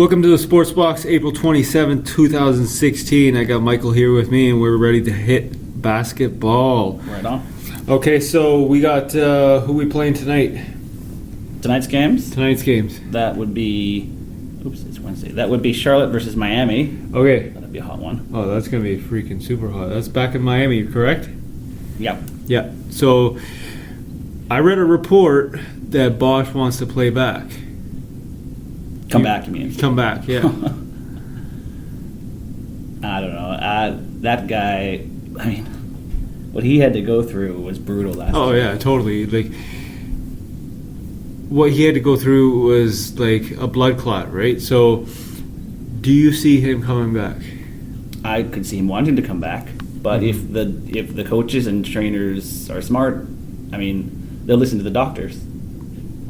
Welcome to the Sports Box, April 27th, 2016. I got Michael here with me, and we're ready to hit basketball. Right on. Okay, so we got who we playing tonight? Tonight's games? That would be... Oops, it's Wednesday. That would be Charlotte versus Miami. Okay. That'd be a hot one. Oh, that's going to be freaking super hot. That's back in Miami, correct? Yep. Yeah. So I read a report that Bosch wants to play back. Come back, you mean? Come back, yeah. I don't know. That guy, I mean, what he had to go through was brutal last Oh, year. yeah, totally. Like, what he had to go through was like a blood clot, right? So, do you see him coming back? I could see him wanting to come back, but if the coaches and trainers are smart, I mean, they'll listen to the doctors.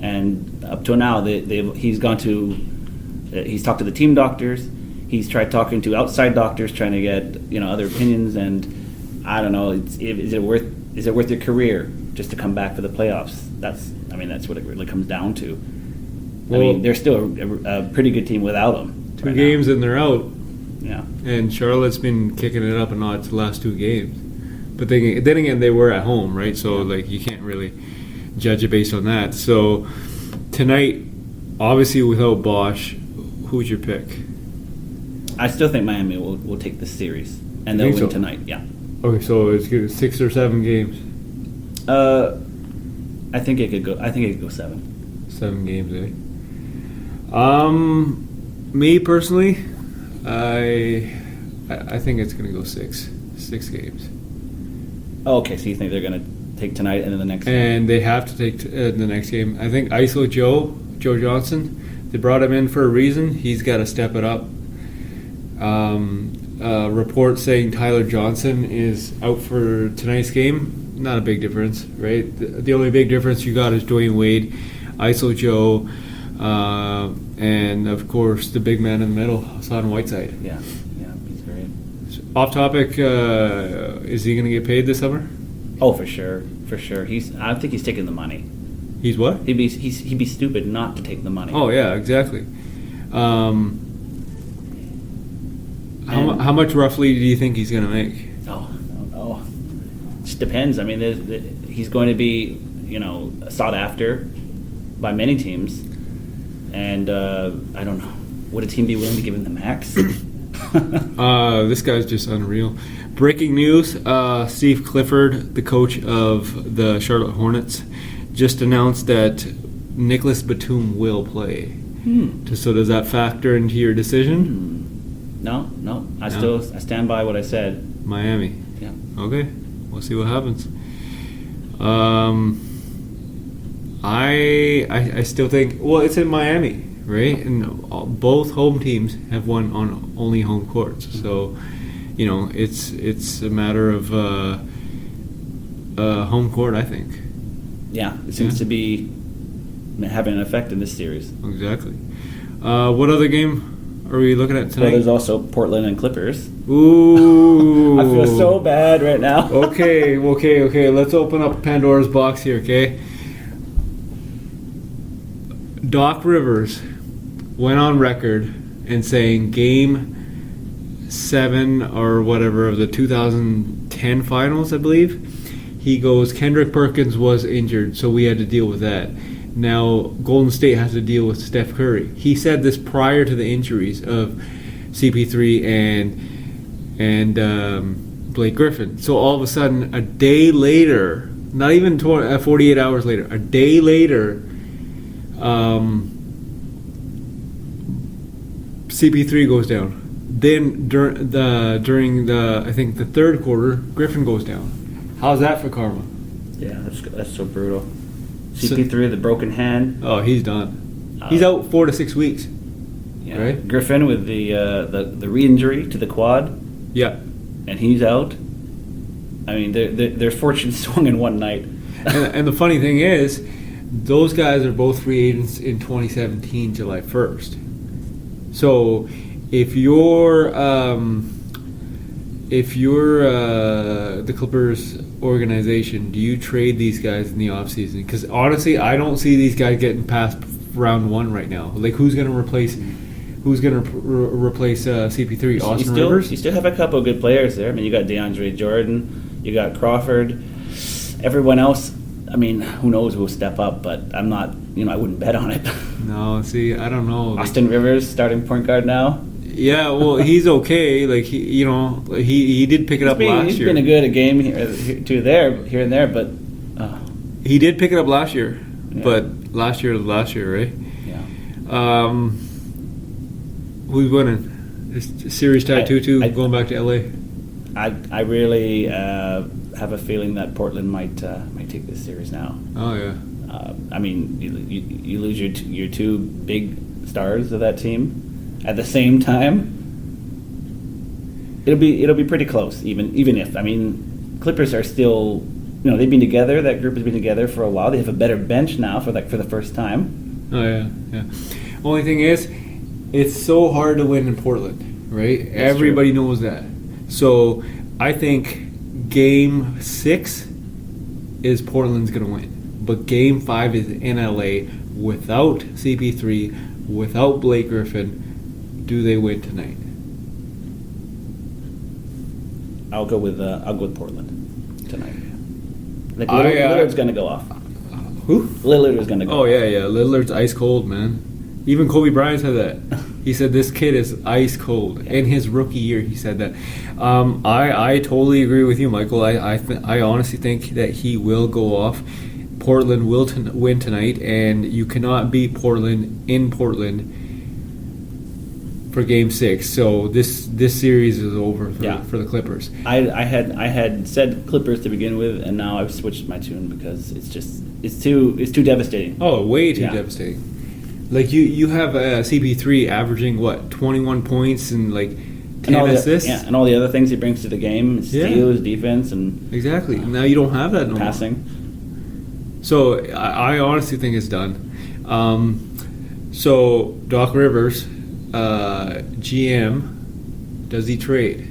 And up to now, he's talked to the team doctors. He's tried talking to outside doctors, trying to get other opinions. And I don't know, is it worth your career just to come back for the playoffs? That's what it really comes down to. Well, I mean, they're still a pretty good team without him. Two games and they're out. Yeah. And Charlotte's been kicking it up a notch the last two games. But then again, they were at home, right? So like you can't really judge it based on that. So tonight, obviously without Bosch, who's your pick? I still think Miami will take this series, and they'll win tonight. Yeah. Okay, so it's good. 6 or 7 games. I think it could go 7. 7 games, eh? Me personally, I think it's gonna go 6 games. Oh, okay, so you think they're gonna take tonight and then the next game? And they have to take the next game. I think ISO Joe Johnson, they brought him in for a reason. He's got to step it up. Report saying Tyler Johnson is out for tonight's game. Not a big difference, right? The only big difference you got is Dwayne Wade, ISO Joe, and of course the big man in the middle, Hassan Whiteside. Yeah, he's great. So, off topic, is he going to get paid this summer? Oh, for sure. I think he's taking the money. He's what? He'd be stupid not to take the money. Oh yeah, exactly. How much roughly do you think he's going to make? Oh, I don't know. It just depends. I mean, he's going to be sought after by many teams, and I don't know. Would a team be willing to give him the max? This guy's just unreal. Breaking news, Steve Clifford, the coach of the Charlotte Hornets, just announced that Nicholas Batum will play. So does that factor into your decision? No. I stand by what I said. Miami. Yeah. Okay. We'll see what happens. I still think, well, it's in Miami, right? And both home teams have won on only home courts. So, it's a matter of home court, I think. Yeah, it seems to be having an effect in this series. Exactly. What other game are we looking at tonight? Well, there's also Portland and Clippers. Ooh. I feel so bad right now. Okay. Let's open up Pandora's box here, okay? Doc Rivers went on record and saying Game 7 or whatever of the 2010 finals, I believe, he goes, Kendrick Perkins was injured, so we had to deal with that. Now, Golden State has to deal with Steph Curry. He said this prior to the injuries of CP3 and Blake Griffin. So all of a sudden, a day later, not even 48 hours later, a day later, CP3 goes down. Then during the I think the third quarter, Griffin goes down. How's that for karma? Yeah, that's so brutal. CP3, the broken hand. Oh, he's done. He's out 4 to 6 weeks. Yeah. Right? Griffin with the re-injury to the quad. Yeah. And he's out. I mean, their fortune swung in one night. and the funny thing is, those guys are both free agents in 2017, July 1st. So if you're the Clippers organization, do you trade these guys in the offseason? Because honestly, I don't see these guys getting past round 1 right now. Like, who's going to replace who's going to replace CP3? Austin you Rivers? still have a couple of good players there. I mean, you got DeAndre Jordan, you got Crawford. Everyone else, I mean, who knows who will step up, but I'm not, I wouldn't bet on it. No, see, I don't know. Austin Rivers, starting point guard now. Yeah, well, he's okay. Like, he did pick it up last He's year. been a good game here and there, but he did pick it up last year, Yeah. but last year, right? yeah. Who's winning? This series tied 2-2, going back to LA. I really have a feeling that Portland might take this series now. Oh yeah. I mean, you lose your two big stars of that team at the same time. It'll be pretty close, even if, I mean, Clippers are still, they've been together. That group has been together for a while. They have a better bench now for the first time. Oh yeah. Only thing is, it's so hard to win in Portland, right? Everybody knows that. So I think Game 6 is Portland's gonna win, but Game 5 is in LA without CP3, without Blake Griffin. Do they win tonight? I'll go with Portland tonight. Like I, Lillard's gonna go off. Who? Lillard is gonna go. Oh yeah. Lillard's ice cold, man. Even Kobe Bryant said that. He said this kid is ice cold. In his rookie year, he said that. I totally agree with you, Michael. I honestly think that he will go off. Portland will win tonight, and you cannot beat Portland in Portland for Game 6. So this series is over for the Clippers. I had said Clippers to begin with, and now I've switched my tune because it's too devastating. Oh, way too devastating. Like you have CP3 averaging 21 points and like 10 assists. And all the other things he brings to the game, steals, defense, and exactly. Now you don't have that no passing. more. So I honestly think it's done. So Doc Rivers, GM, does he trade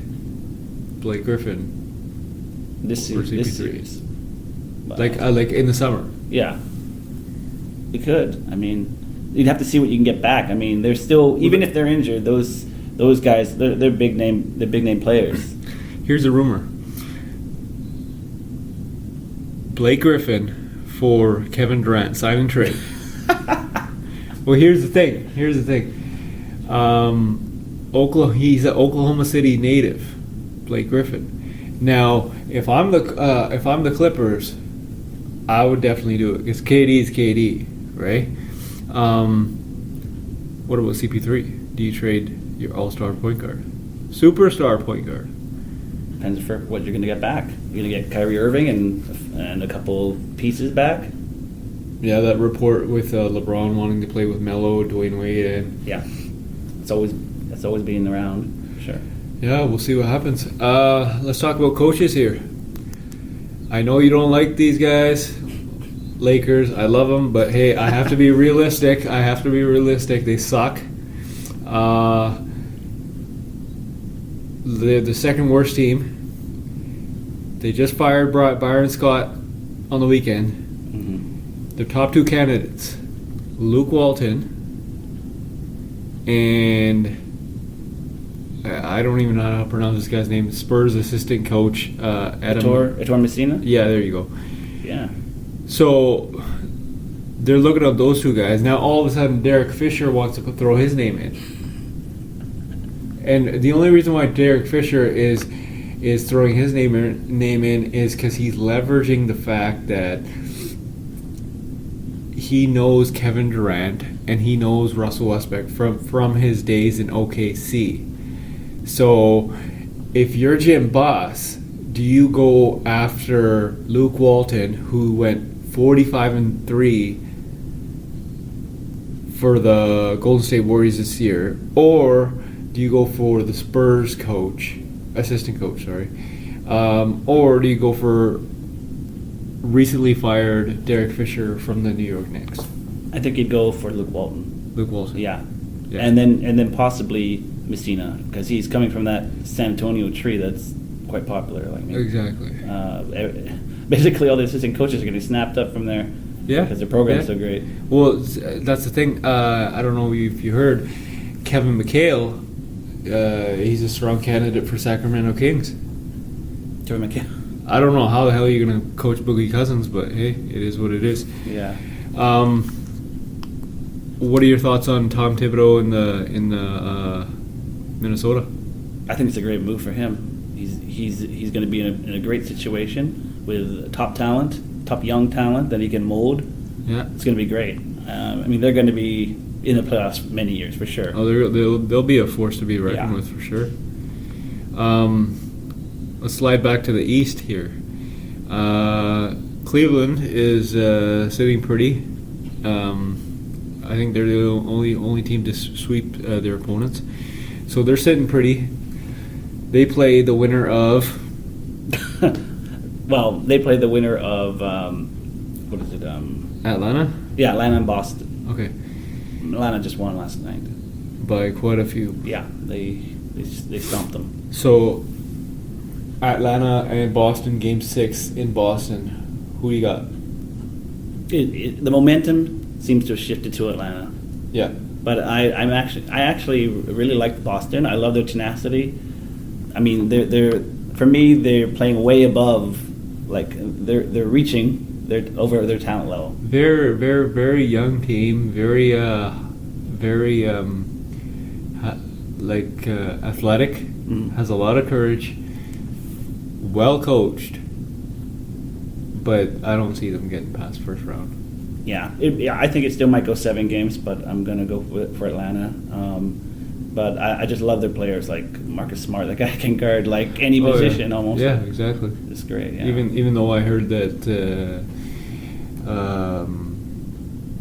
Blake Griffin This series. Like in the summer? Yeah, he could. I mean, you'd have to see what you can get back. I mean, they're still, even if they're injured, those guys, they're big name players. Here's a rumor: Blake Griffin for Kevin Durant, sign and trade. Well, here's the thing. He's an Oklahoma City native, Blake Griffin. Now, if I'm the Clippers, I would definitely do it because KD is KD, right? What about CP3? Do you trade your all-star point guard, superstar point guard? Depends for what you're going to get back. You're going to get Kyrie Irving and a couple pieces back. Yeah, that report with LeBron wanting to play with Melo, Dwayne Wade, and that's always being around. Sure. Yeah, we'll see what happens. Let's talk about coaches here. I know you don't like these guys, Lakers. I love them, but hey, I have to be realistic. They suck. They're the second worst team. They just fired Byron Scott on the weekend. Mm-hmm. Their top two candidates, Luke Walton and I don't even know how to pronounce this guy's name. Spurs assistant coach Adam Ettore Messina. Yeah, there you go. Yeah. So they're looking at those two guys. Now all of a sudden Derek Fisher wants to throw his name in. And the only reason why Derek Fisher is throwing his name in is because he's leveraging the fact that he knows Kevin Durant and he knows Russell Westbrook from his days in OKC. So if you're Jim Boss, do you go after Luke Walton, who went 45-3 for the Golden State Warriors this year, or do you go for the Spurs assistant coach, or do you go for recently fired Derek Fisher from the New York Knicks? I think you'd go for Luke Walton. Yeah. And then possibly Messina, because he's coming from that San Antonio tree that's quite popular. Exactly. Basically, all the assistant coaches are getting snapped up from there. Yeah. Because their program's so great. Well, that's the thing. I don't know if you heard. Kevin McHale, he's a strong candidate for Sacramento Kings. Kevin McHale. I don't know how the hell you're going to coach Boogie Cousins, but hey, it is what it is. Yeah. What are your thoughts on Tom Thibodeau in the Minnesota? I think it's a great move for him. He's going to be in a great situation with top young talent that he can mold. Yeah, it's going to be great. I mean, they're going to be in the playoffs many years for sure. Oh, they'll be a force to be reckoned with for sure. Let's slide back to the East here. Cleveland is sitting pretty. I think they're the only team to sweep their opponents. So they're sitting pretty. They play the winner of... well, they play the winner of... what is it? Atlanta? Yeah, Atlanta and Boston. Okay. Atlanta just won last night. By quite a few. Yeah, they stomped them. So, Atlanta and Boston, Game 6 in Boston. Who you got? The momentum seems to have shifted to Atlanta. Yeah. But I actually really like Boston. I love their tenacity. I mean, they're for me they're playing way above, like they're reaching. They're over their talent level. They're very young team, very athletic, has a lot of courage, well coached, but I don't see them getting past first round. Yeah, I think it still might go 7 games, but I'm gonna go for Atlanta. But I just love their players, like Marcus Smart. That guy can guard like any position almost. Yeah, exactly. It's great. Yeah. Even though I heard that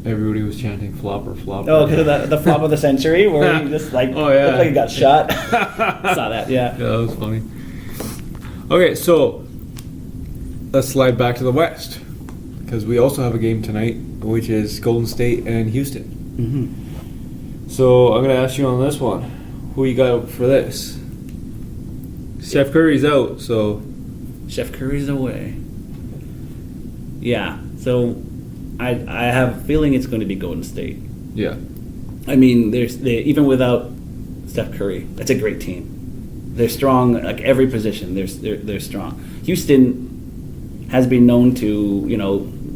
everybody was chanting flopper. Oh, because of the flop of the century, where he just like looked like he got shot. Saw that. Yeah. Yeah, that was funny. Okay, so let's slide back to the West, because we also have a game tonight, which is Golden State and Houston. Mm-hmm. So I'm going to ask you on this one, who you got for this? Steph Curry's out, so... Steph Curry's away. Yeah, so I have a feeling it's going to be Golden State. Yeah. I mean, even without Steph Curry, that's a great team. They're strong, like every position. They're strong. Houston has been known to,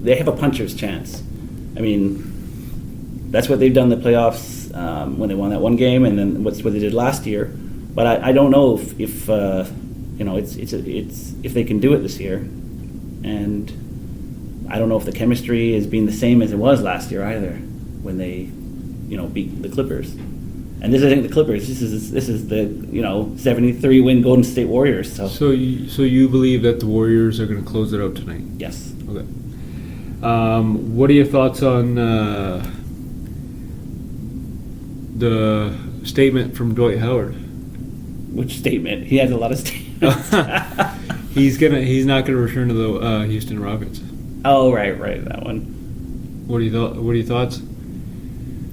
they have a puncher's chance. I mean, that's what they've done in the playoffs when they won that one game, and then what they did last year. But I don't know if they can do it this year, and I don't know if the chemistry has been the same as it was last year either, when they, beat the Clippers. And this isn't the Clippers. This is the 73 win Golden State Warriors. So you believe that the Warriors are going to close it out tonight? Yes. Okay. What are your thoughts on the statement from Dwight Howard? Which statement? He has a lot of statements. He's not gonna return to the Houston Rockets. Oh, right, that one. What are your thoughts?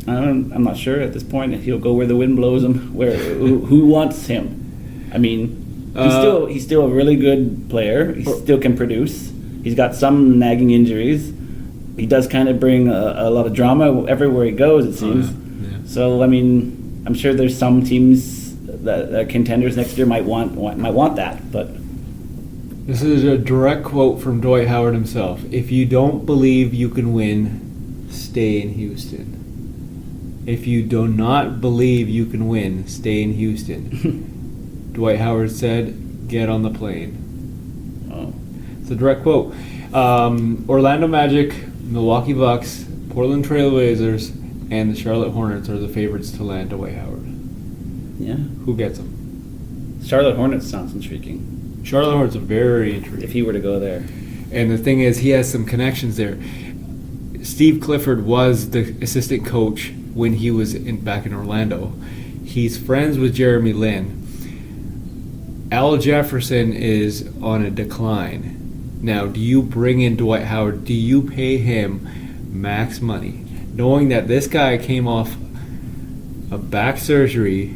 I'm not sure at this point. He'll go where the wind blows him. Who wants him? I mean, he's still a really good player. He still can produce. He's got some nagging injuries. He does kind of bring a lot of drama everywhere he goes, it seems. Yeah. So I mean, I'm sure there's some teams that contenders next year might want that, but. This is a direct quote from Dwight Howard himself. If you don't believe you can win, stay in Houston. If you do not believe you can win, stay in Houston. Dwight Howard said, get on the plane. Oh. It's a direct quote. Orlando Magic, Milwaukee Bucks, Portland Trailblazers, and the Charlotte Hornets are the favorites to land Dwight Howard. Yeah. Who gets them? Charlotte Hornets sounds intriguing. Charlotte Hornets are very intriguing. If he were to go there. And the thing is, he has some connections there. Steve Clifford was the assistant coach when he was back in Orlando. He's friends with Jeremy Lin. Al Jefferson is on a decline. Now, do you bring in Dwight Howard? Do you pay him max money? Knowing that this guy came off a back surgery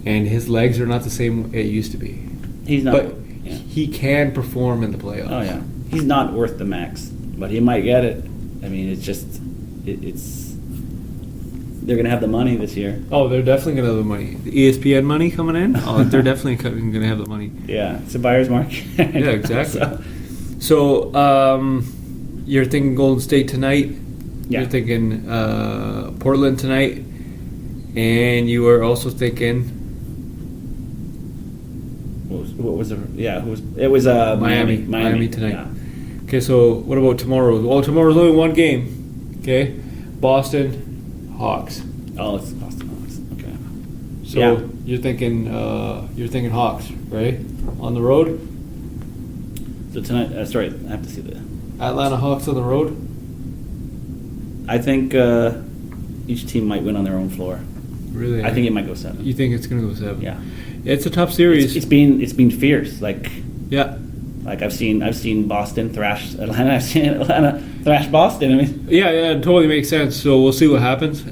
and his legs are not the same it used to be. He's not. But he can perform in the playoffs. Oh, yeah. He's not worth the max, but he might get it. I mean, it's just, it's they're gonna have the money this year. Oh, they're definitely gonna have the money. The ESPN money coming in. Oh, they're definitely gonna have the money. Yeah, it's a buyer's market. Yeah, exactly. So, you're thinking Golden State tonight. Yeah. You're thinking Portland tonight, and you are also thinking what was it? Yeah, it was Miami. Miami tonight. Yeah. Okay, so what about tomorrow? Well, tomorrow's only one game. Okay, Boston Hawks. Oh, it's Boston Hawks. Okay. So Yeah. you're thinking Hawks, right? On the road. So tonight, sorry, I have to see the. Atlanta Hawks on the road. I think each team might win on their own floor. Really? I think it might go 7. You think it's gonna go 7? Yeah. It's a tough series. It's been fierce. Like Yeah. I've seen Boston thrash Atlanta. I've seen Atlanta thrash Boston. I mean, Yeah, it totally makes sense. So we'll see what happens.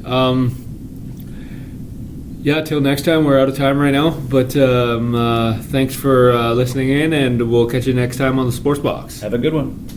Yeah, till next time. We're out of time right now. But thanks for listening in, and we'll catch you next time on the Sports Box. have a good one.